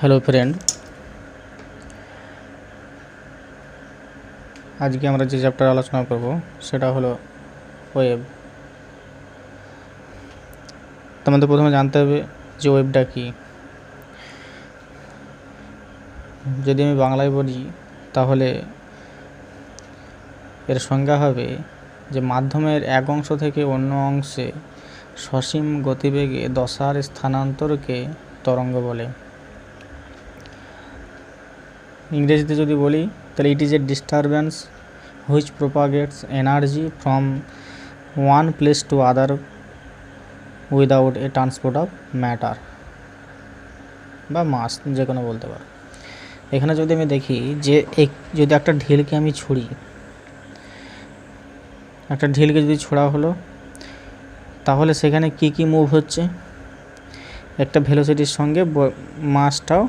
Hello friend, আজকে আমরা যে চ্যাপ্টার আলোচনা করব সেটা হলো ওয়েব। তোমাদের প্রথমে জানতে হবে যে ওয়েবটা কী। যদি আমি বাংলায় বলি তাহলে এর সংজ্ঞা হবে যে মাধ্যমের এক অংশ থেকে অন্য অংশে সসীম গতিবেগে দশার স্থানান্তরকে তরঙ্গ বলে। ইংরেজিতে যদি বলি তাহলে it is a disturbance which propagates energy from one place to other without a transport of matter বা মাস, যে কোনো বলতে পারো। এখানে যদি আমি দেখি যে যদি একটা ঢিলকে আমি ছুঁড়ি, একটা ঢিলকে যদি ছোড়া হলো তাহলে সেখানে কি কি মুভ হচ্ছে, একটা ভেলোসিটির সঙ্গে মাসটাও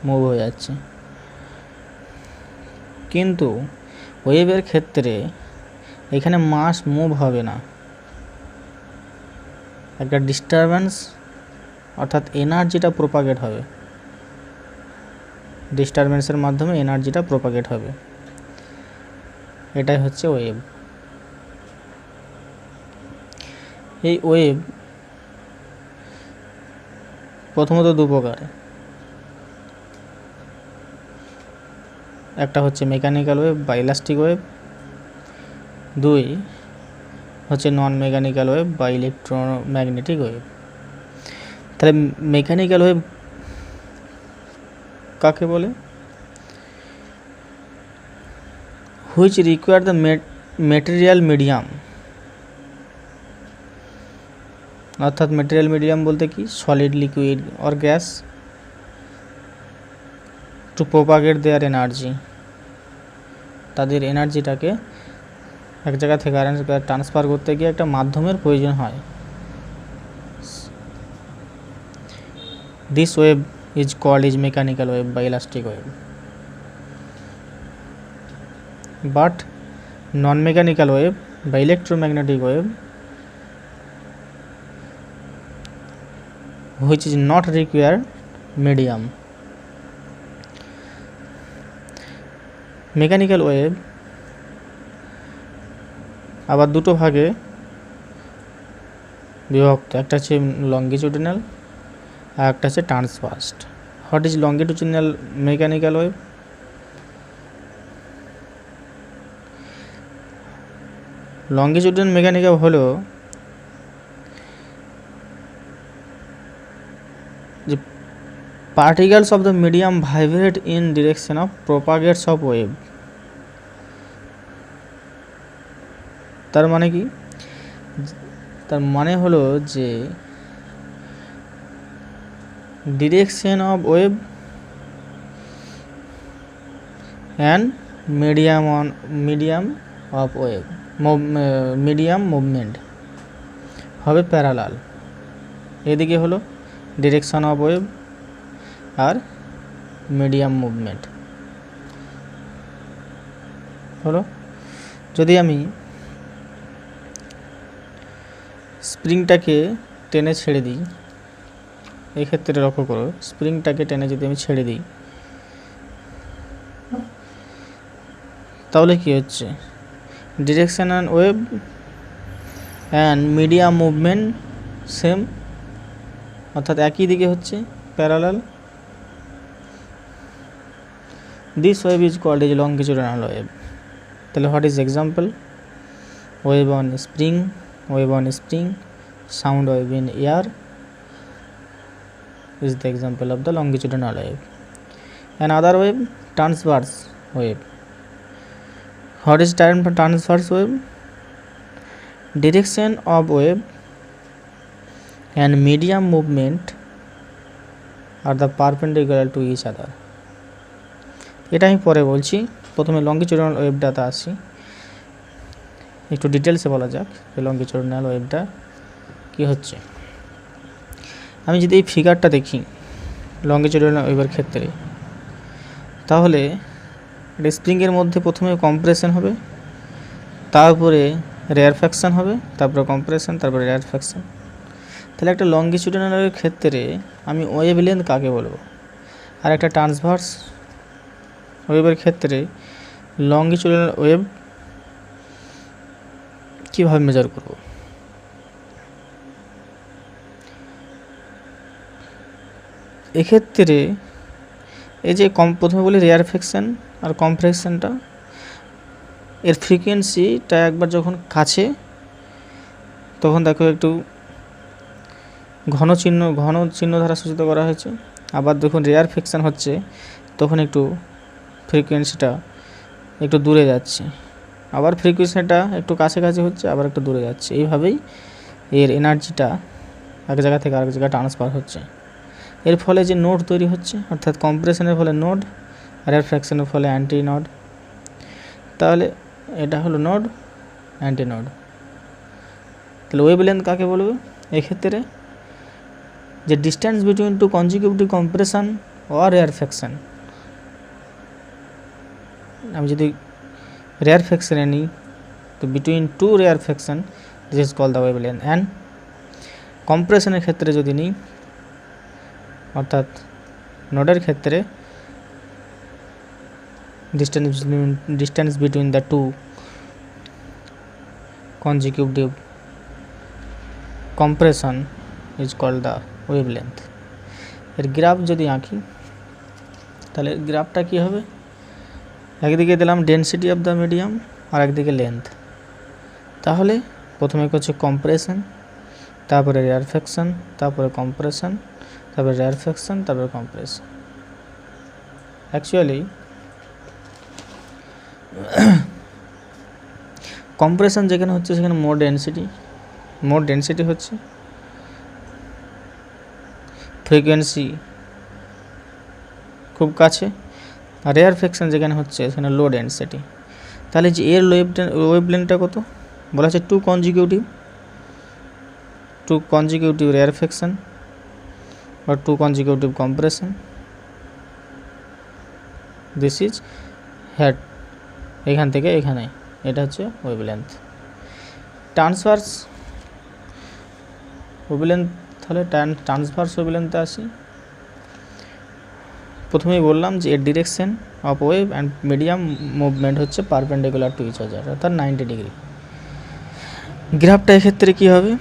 মুভ হয়ে যাচ্ছে। কিন্তু ওয়েভের ক্ষেত্রে এখানে মাস মুভ হবে না, একটা ডিস্টারবেন্স অর্থাৎ এনার্জিটা প্রোপাগেট হবে, ডিস্টারবেন্সের মাধ্যমে এনার্জিটা প্রোপাগেট হবে। এটাই হচ্ছে ওয়েভ। এই ওয়েভ প্রথমত দু প্রকার, একটা হচ্ছে মেকানিক্যাল ওয়েভ বা ইলাস্টিক ওয়েভ, দুই হচ্ছে নন মেকানিক্যাল ওয়েভ বা ইলেকট্রোম্যাগনেটিক ওয়েভ। তাহলে মেকানিক্যাল ওয়েভ কাকে বলে? Which require the material medium, অর্থাৎ মেটেরিয়াল মিডিয়াম বলতে কি, solid, liquid or gas, to propagate their energy, তাদের এনার্জিটাকে এক জায়গা থেকে আরেক জায়গায় ট্রান্সফার করতে গিয়ে একটা মাধ্যমের প্রয়োজন হয়। This wave is called is mechanical wave বা elastic wave. But non mechanical wave বা electromagnetic wave which is not require medium. Mechanical wave আবার দুটো ভাগে বিভক্ত, একটা হচ্ছে লঙ্গিটিউডিনাল আর একটা হচ্ছে transverse. What is longitudinal mechanical wave? Longitudinal mechanical হলো যে particles of the medium vibrate in direction of propagates of wave। তার মানে কি? তার মানে হলো যে direction of wave and medium of wave, medium movement হবে প্যারালাল। এদিকে হলো ডিরেকশন অফ ওয়েভ আর মিডিয়াম মুভমেন্ট হলো। যদি আমি স্প্রিংটাকে টেনে ছেড়ে দিই, এই ক্ষেত্রে লক্ষ্য করো, স্প্রিংটাকে টেনে যদি আমি ছেড়ে দিই তাহলে কি হচ্ছে, direction and wave and medium movement same, অর্থাৎ একই দিকে হচ্ছে, parallel. This wave is called is longitudinal wave. তাহলে what is example? Wave on spring, wave on spring, sound wave in air is the example of the longitudinal wave. Another wave, transverse wave. What is transverse wave? Direction of wave and medium movement are the perpendicular to each other. এটা আমি পরে বলছি, প্রথমে longitudinal ওয়েভটাতে আসি। একটু ডিটেলসে বলা যাক যে লঙ্গিটিউডিনাল ওয়েভটা কী হচ্ছে। আমি যদি এই ফিগারটা দেখি লঙ্গিটিউডিনাল ওয়েভের ক্ষেত্রে, তাহলে একটা স্প্রিংয়ের মধ্যে প্রথমে কম্প্রেশন হবে, তারপরে রেয়ারফ্যাকশন হবে, তারপরে কম্প্রেশন, তারপরে রেয়ারফ্যাকশন। তাহলে একটা লঙ্গিটিউডিনাল ওয়েভের ক্ষেত্রে আমি ওয়েভ লেন্থ কাকে বলবো? আর একটা ট্রান্সভার্স ওয়েভের ক্ষেত্রে লঙ্গিচুডাল ওয়েভ কীভাবে মেজার করব? এক্ষেত্রে এই যে প্রথমে বলি রেয়ারফেকশন আর কমপ্রেশনটা, এর ফ্রিকোয়েন্সিটা একবার যখন কাছে তখন দেখো একটু ঘন চিহ্ন দ্বারা সূচিত করা হয়েছে। আবার দেখুন রেয়ারফেকশন হচ্ছে তখন একটু ফ্রিকোয়েন্সিটা একটু দূরে যাচ্ছে, আবার ফ্রিকোয়েন্সিটা একটু কাছাকাছি হচ্ছে, আবার একটু দূরে যাচ্ছে। এইভাবেই এর এনার্জিটা এক জায়গা থেকে আরেক জায়গায় ট্রান্সফার হচ্ছে। এর ফলে যে নোড তৈরি হচ্ছে, অর্থাৎ কম্প্রেশনের ফলে নোড, রেয়ারফ্যাকশনের ফলে অ্যান্টি নোড। তাহলে এটা হলো নোড, অ্যান্টি নোড। তাহলে ওয়েভলেন্থ কাকে বলবে? এক্ষেত্রে যে distance between two consecutive compression or rarefaction, আমি যদি রেয়ারফ্যাকশনে নিই তো between two rarefaction this is call the wavelength. And কম্প্রেশনের ক্ষেত্রে যদি নিই, অর্থাৎ নোডের ক্ষেত্রে distance between the two consecutive compression is called the wavelength. এর গ্রাফ যদি আঁকি তাহলে গ্রাফটা কী হবে? একদিকে দিলাম ডেনসিটি অফ দ্য মিডিয়াম আর একদিকে লেন্থ। তাহলে প্রথমে হচ্ছে কম্প্রেশন, তারপরে রেয়ারফ্যাকশন, তারপরে কম্প্রেশন, তারপরে রেয়ারফ্যাকশন, তারপরে কম্প্রেশন। অ্যাকচুয়ালি কম্প্রেশন যেখানে হচ্ছে সেখানে মোর ডেনসিটি হচ্ছে, ফ্রিকোয়েন্সি খুব কাছে। আর রেয়ারফ্যাকশন যেখানে হচ্ছে সেখানে লো ডেনসিটি। তাহলে যে এর ওয়েভলেন্থটা কত বলা হচ্ছে? টু কনজিকিউটিভ রেয়ারফ্যাকশন বা two consecutive compression, this is head. এখান থেকে এখানে এটা হচ্ছে ওয়েভলেন্থ। ট্রান্সভার্স ওয়েভলেন্থ, তাহলে ট্রান্সভার্স ওয়েভলেন্থে আসি। প্রথমেই বললাম যে এর direction of wave and medium movement হচ্ছে পারপেন্ডিকুলার টু ইচ আদার, অর্থাৎ 90 ডিগ্রি। গ্রাফটা এক্ষেত্রে কী হবে?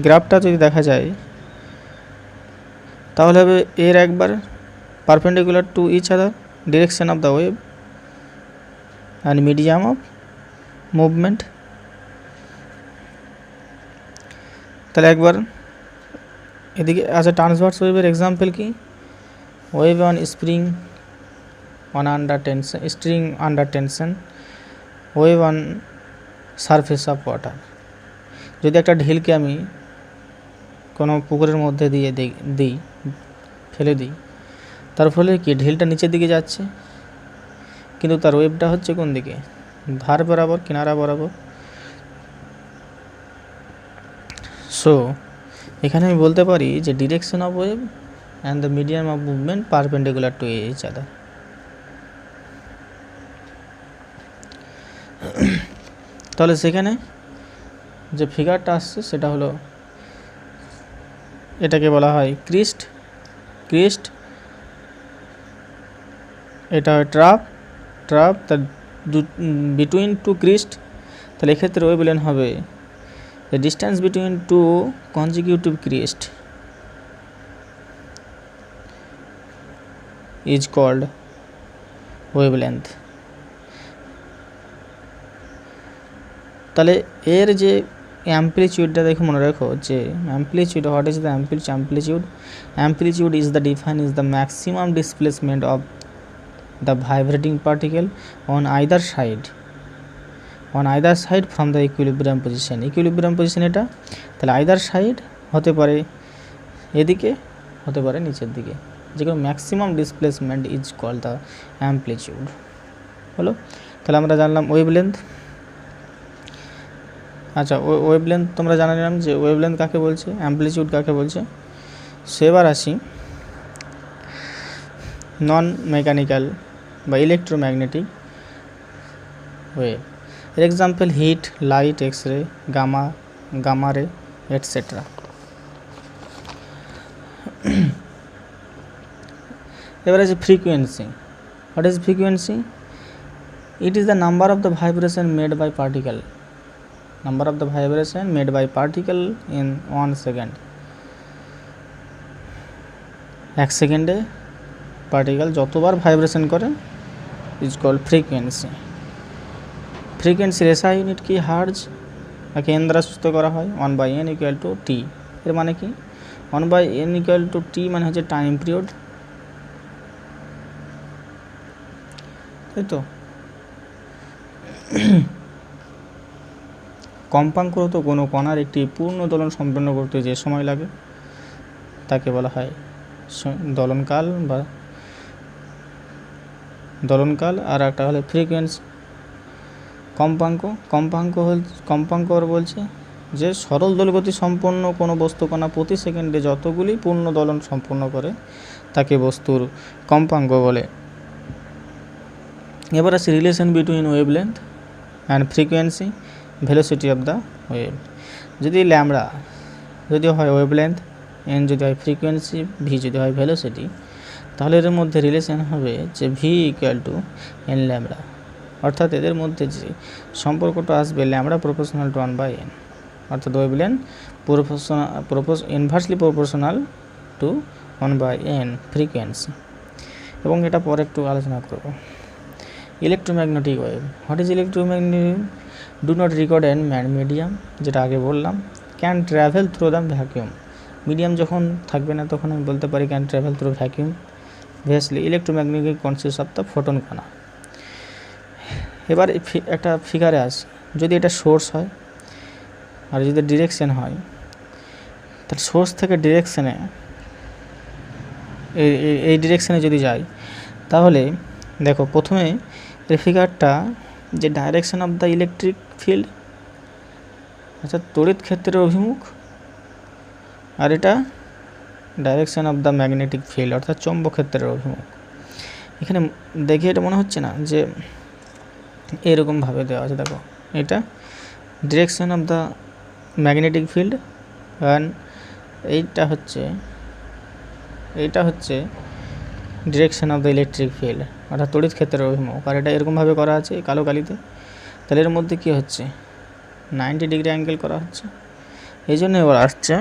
গ্রাফটা যদি দেখা যায় তাহলে হবে এর একবার perpendicular to each other direction of the wave and medium of movement. তাহলে একবার এদিকে আচ্ছা, ট্রান্সভার্স ওয়েভের এক্সাম্পল কি? Wave on spring under tension, wave on surface of water. যদি একটা ঢিলকে আমি কোনো পুকুরের মধ্যে ফেলে দিই, তার ফলে কি ঢিলটা নিচের দিকে যাচ্ছে, কিন্তু তার ওয়েভটা হচ্ছে কোন দিকে? ধার বরাবর, কিনারা বরাবর। সো এখানে আমি বলতে পারি যে direction of wave and the medium of movement perpendicular to each other. তাহলে সেখানে যে ফিগারটা আসছে সেটা হলো, এটাকে বলা হয় ক্রিস্ট। এটা হয় ট্রাপ তার বিটুইন টু ক্রিস্ট। তাহলে এক্ষেত্রে ওয়েভলেন্থ হবে the distance between two consecutive crest is called wavelength. তাহলে এর যে অ্যাম্পলিটিউডটা দেখো, মনে রাখো যে amplitude, what is the amplitude is the define is the maximum displacement of the vibrating particle on either side from the equilibrium position এটা। তাহলে either side হতে পারে এদিকে, হতে পারে নিচের দিকে, যেগুলো maximum displacement is called the amplitude হলো। তাহলে আমরা জানলাম ওয়েভলেন্থ। আচ্ছা, ওয়েভলেন্থ তোমরা জানা নিলাম যে ওয়েভলেন্থ কাকে বলছে, অ্যাম্পলিটিউড কাকে বলছে। সেবার আসি নন মেকানিক্যাল বা ইলেকট্রোম্যাগনেটিক ওয়েভ। এর example heat, light, X-ray, gamma ray, etcetera. এবার আছে frequency. What is frequency? It is the number of the vibration made by particle, number of the vibration made by particle in 1 second. 1 সেকেন্ডে particle যতবার vibration করে is called frequency. ফ্রিকোয়েন্সির SI unit কি? Hertz, তাকে N দ্বারা সূচিত করা হয়। 1/n ইকুয়াল টু টি। এর মানে কি? 1/n ইকুয়াল টু টি মানে হচ্ছে টাইম পিরিয়ড, তাই তো। কম্পাঙ্কগত কোনো কণার একটি পূর্ণ দোলন সম্পন্ন করতে যে সময় লাগে তাকে বলা হয় দোলনকাল বা দোলনকাল। আর একটা হলো ফ্রিকোয়েন্সি। কম্পাঙ্ক বলছে যে সরল দোলগতি সম্পন্ন কোনো বস্তু কণা প্রতি সেকেন্ডে যতগুলি পূর্ণ দোলন সম্পন্ন করে তাকে বস্তুর কম্পাঙ্ক বলে। এবার আছে relation between wavelength and frequency, velocity of the wave. যদি ল্যামডা যদি হয় ওয়েভলেন্থ, এন যদি হয় ফ্রিকোয়েন্সি, ভি যদি হয় ভেলোসিটি, তাহলে এর মধ্যে রিলেশন হবে যে V equal to N lambda. অর্থাৎ এদের মধ্যে যে সম্পর্কটা আসবে ল্যামডা প্রপোর্শনাল টু 1/n, অর্থাৎ wavelength inversely proportional to 1/n frequency. এবং এটা পরে একটু আলোচনা করব। Electromagnetic wave. What is electromagnetic? Do not record and medium, যেটা আগে বললাম, can travel through the vacuum. Medium যখন থাকবে না তখন আমি বলতে পারি can travel through vacuum. Basically electromagnetic consist of the photon কণা। এবার একটা ফিগারে আসে, যদি এটা সোর্স হয় আর যদি ডিরেকশন হয়, তাহলে সোর্স থেকে ডিরেকশনে এই ডিরেকশনে যদি যাই তাহলে দেখো প্রথমে এই ফিগারটা যে direction of the electric field, আচ্ছা তড়িৎ ক্ষেত্রের অভিমুখ, আর এটা direction of the magnetic field অর্থাৎ চৌম্বক ক্ষেত্রের অভিমুখ। এখানে দেখে এটা মনে হচ্ছে না যে এরকমভাবে দেওয়া আছে। দেখো এটা direction of the magnetic field and এইটা হচ্ছে direction of the electric field অর্থাৎ তড়িৎ ক্ষেত্রের অভিমুখ। আর এটা এরকমভাবে করা আছে কালো কালিতে। তাহলে এর মধ্যে কী হচ্ছে? 90 ডিগ্রি অ্যাঙ্গেল করা হচ্ছে। এই জন্য এবার আসছে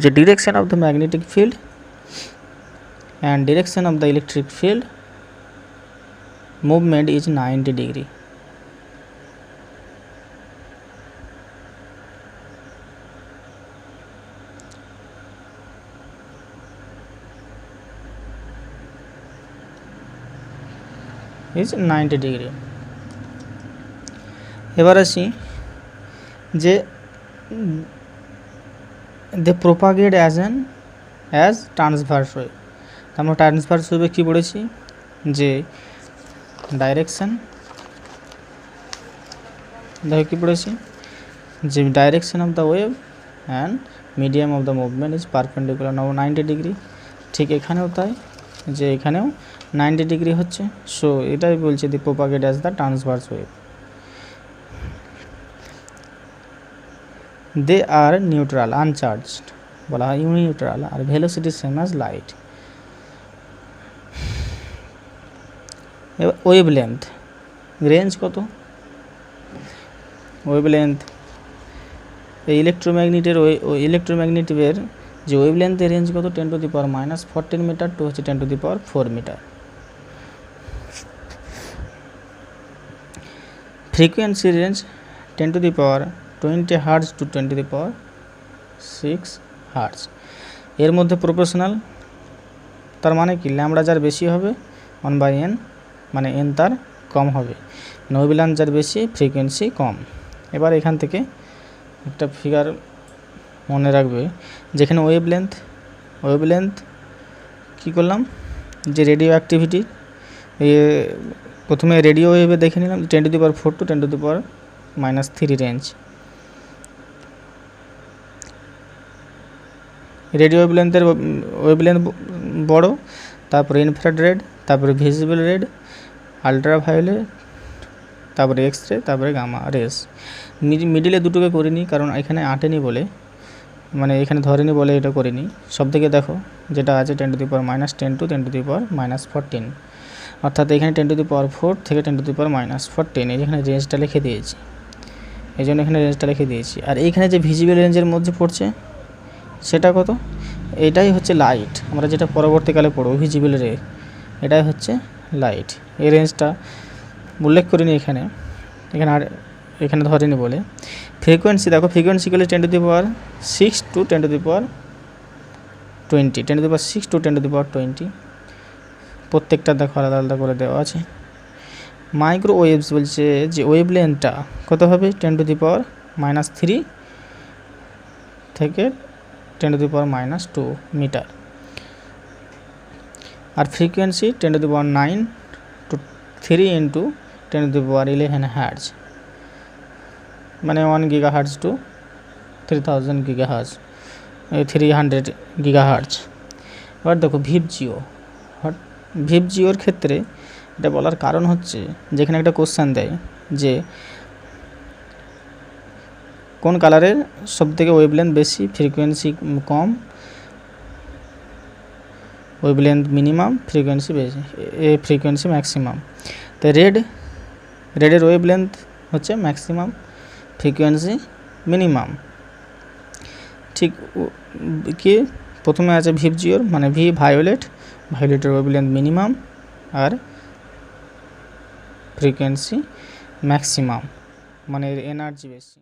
যে direction of the magnetic field and direction of the electric field movement is 90 degree. Is 90 degree. এবার আসি যে দে প্রোপাগেট অ্যাজ ট্রান্সভার্স ওয়েভ। আমরা ট্রান্সভার্স ওয়েভে কী পড়েছি? যে ডাইরেকশন, দেখো কী পড়েছি? যে direction of the wave and medium of the movement is perpendicular 90 degree. ঠিক এখানেও তাই, যে এখানেও 90 ডিগ্রি হচ্ছে। সো এটাই বলছে they propagate as the transverse wave. They are neutral uncharged বলা হয় ইউনিউট্রাল, আর ভেলোসিটি সেম অ্যাজ লাইট। এবার ওয়েভ লেন্থ রেঞ্জ কত? ওয়েভ লেন্থ এই ইলেকট্রোম্যাগনেটিভের যে ওয়েভ লেন্থের রেঞ্জ কত? 10⁻⁻14 মিটার টু হচ্ছে 10⁻4 metre. Frequency range 10⁻20 hertz to 10⁻6 hertz. এর মধ্যে প্রপোর্শনাল, তার মানে কি ল্যামডা যার বেশি হবে 1/n, মানে n তার কম হবে। ওয়েভলেন্থ যার বেশি ফ্রিকোয়েন্সি কম। এবার এখান থেকে একটা ফিগার মনে রাখবে, যেখানে ওয়েভলেন্থ কী করলাম? যে রেডিও অ্যাক্টিভিটি, প্রথমে রেডিও ওয়েভে দেখে নিলাম 10⁻4 টু 10⁻³ রেঞ্জ। রেডিও ওয়েভলেন্থ বড়, তারপরে ইনফ্রারেড, তারপরে ভিজিবল রেড, আলট্রাভায়োলেট, তারপরে এক্স রে, তারপরে গামা রেস। মিডিলে দুটোকে করিনি কারণ এখানে আটেনি বলে মানে এখানে ধরেনি বলে এটা করিনি, সব থেকে দেখো যেটা আছে 10 to the power -10 to 10 to the power -14, অর্থাৎ এখানে 10 টু দি পাওয়ার 4 থেকে 10 টু দি পাওয়ার -14, এই যেখানে রেঞ্জটা লিখে দিয়েছি, এই জন্য এখানে রেঞ্জটা লিখে দিয়েছি। আর এইখানে যে ভিজিবল রেঞ্জের মধ্যে পড়ছে সেটা কত, এটাই হচ্ছে লাইট, আমরা যেটা পরবর্তীকালে পড়ব ভিজিবল রে, এটাই হচ্ছে লাইট। এই রেঞ্জটা উল্লেখ করিনি এখানে, আর এখানে ধরেনি বলে। ফ্রিকোয়েন্সি দেখো, ফ্রিকোয়েন্সি গেলে 10 to the power 6 to 10 to the power 20, 10 to the power 6 to 10 to the power 20, প্রত্যেকটা দেখো আলাদা আলাদা করে দেওয়া আছে। মাইক্রোওয়েভস বলছে যে ওয়েভ লেন্থটা কত হবে, 10 টু দি পাওয়ার -3 থেকে 10 টু দি পাওয়ার -2 মিটার। আর frequency 10 to the power 9 to 3 into 10 to the power 11 hertz, মানে 1 গিগাহার্টজ টু 3000 গিগাহার্টজ, 300 গিগাহার্টজ। এবার দেখো ভিপ জিওর ক্ষেত্রে এটা বলার কারণ হচ্ছে, যেখানে একটা কোশ্চেন দেয় যে কোন কালারের সবথেকে ওয়েভলেন্থ বেশি, ফ্রিকোয়েন্সি কম, ওয়েভলেন্থ মিনিমাম, ফ্রিকোয়েন্সি বেশি, ফ্রিকোয়েন্সি ম্যাক্সিমাম। তো রেডের ওয়েভলেন্থ হচ্ছে ম্যাক্সিমাম, ফ্রিকোয়েন্সি মিনিমাম। ঠিক কি প্রথমে আছে ভিপ জিওর, মানে ভায়োলেটের ওয়েভলেন্থ মিনিমাম আর ফ্রিকোয়েন্সি ম্যাক্সিমাম, মানে এর এনার্জি বেশি।